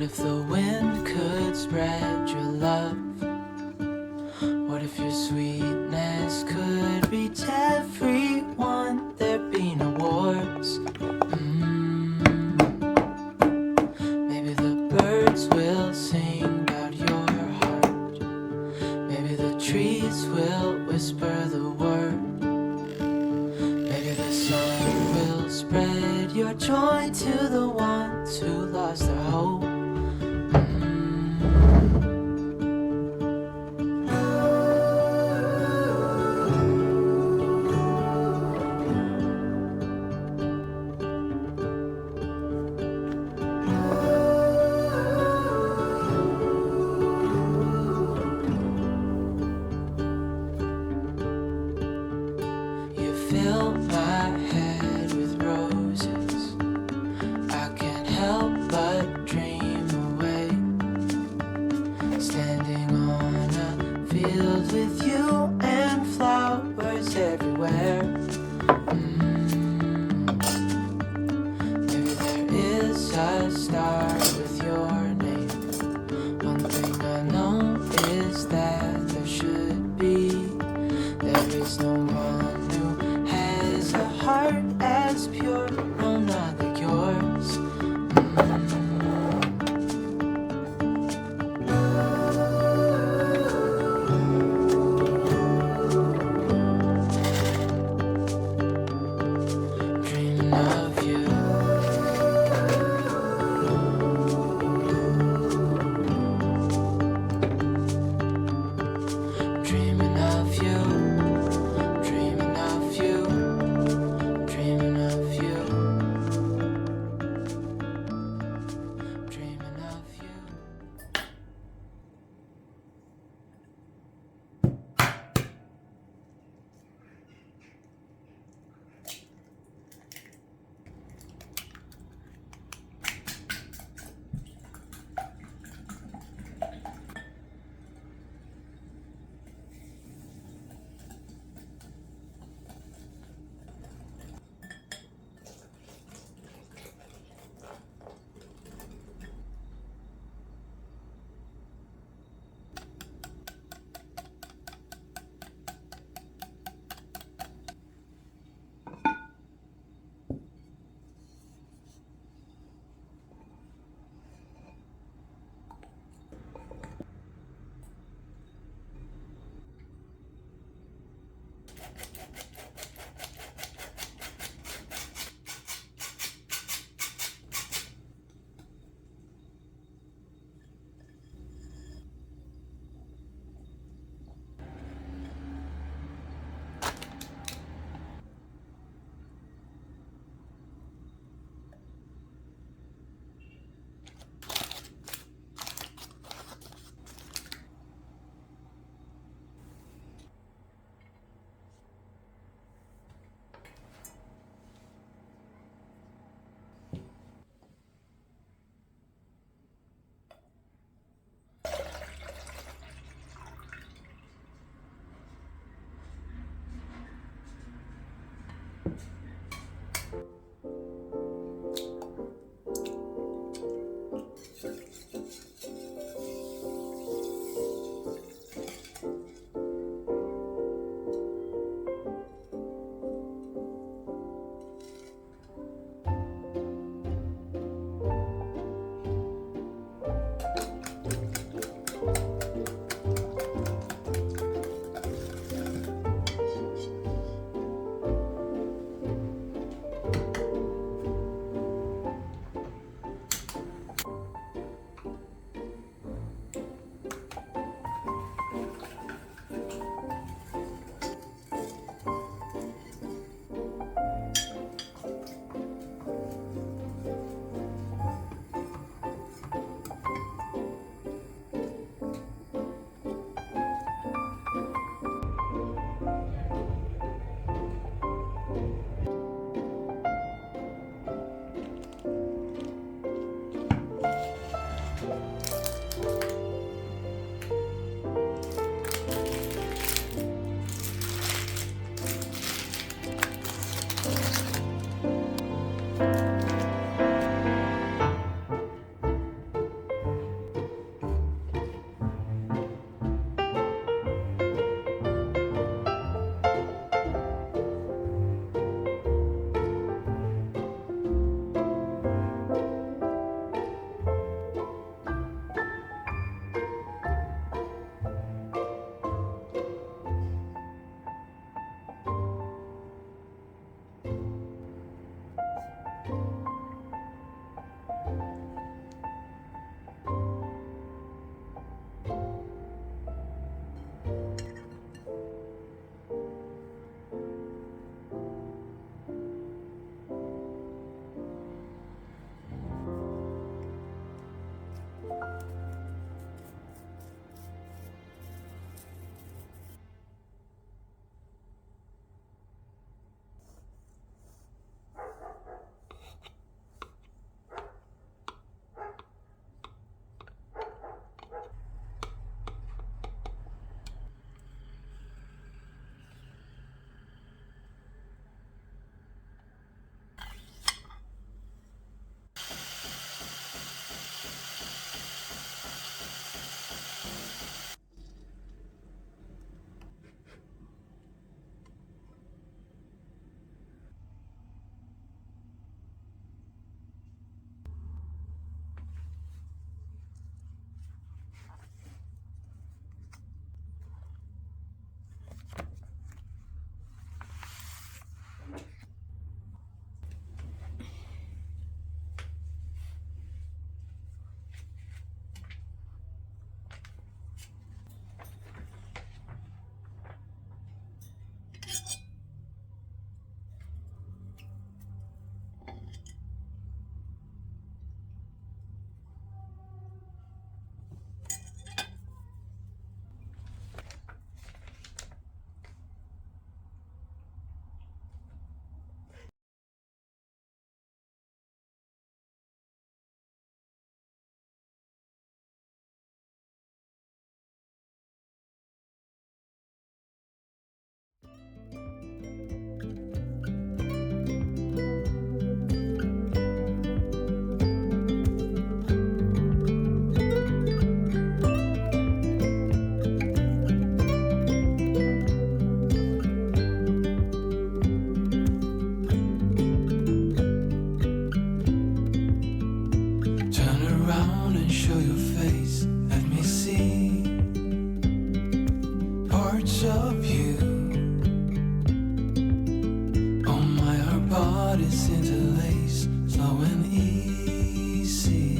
if the wind could spread your love? What if your sweetness could reach everyone? There'd be no wars. Maybe the birds will sing about your heart. Maybe the trees will whisper the word. Maybe the sun will spread your joy to the ones who lost their hope. Fill my head with roses. I can't help but dream away. Standing on a field with you and flowers everywhere. Maybe there is a star with your name. One thing I know is that there should be. There is no one a heart as pure, no, not like yours. Dreaming of you. Dreaming of you. Dreaming of you. Dreaming of you. Dreaming of you. melodies interlace, slow and easy.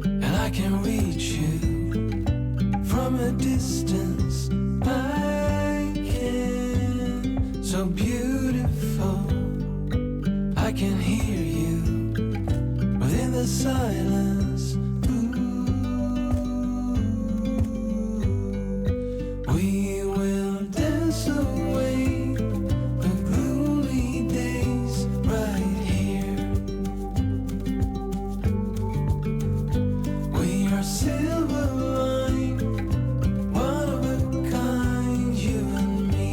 And I can reach you from a distance. I can, so beautiful. I can hear you within the silence. We will dance away the gloomy days right here. We are silver line, one of a kind, you and me.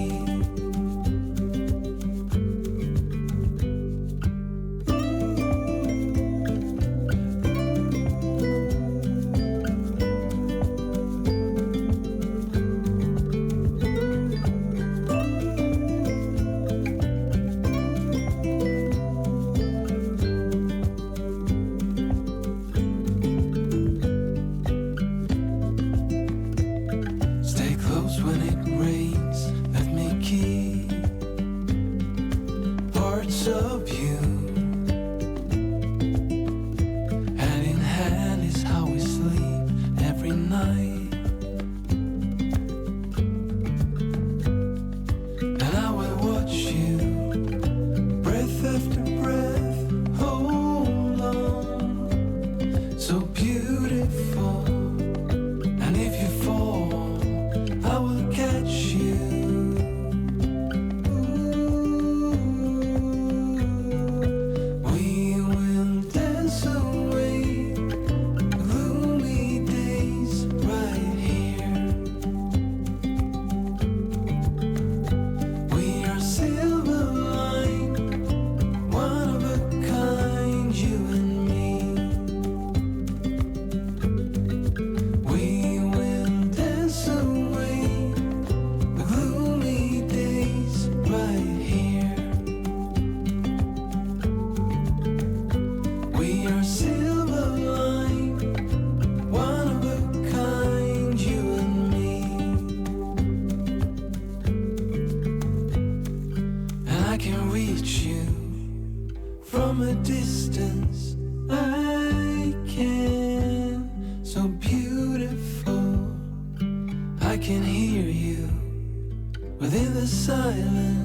Stay close when it rains, let me keep parts of you. Hand in hand is how we sleep every night. And I will watch you, breath after breath, hold on, so beautiful. And if you fall, I will catch you. We will dance away gloomy days right here. We are silver line, one of a kind, you and me. We will dance away the gloomy days right here. We are silver line, one of a kind, you and me. And I can reach you from a distance. I can, so beautiful. I can hear you within the silence.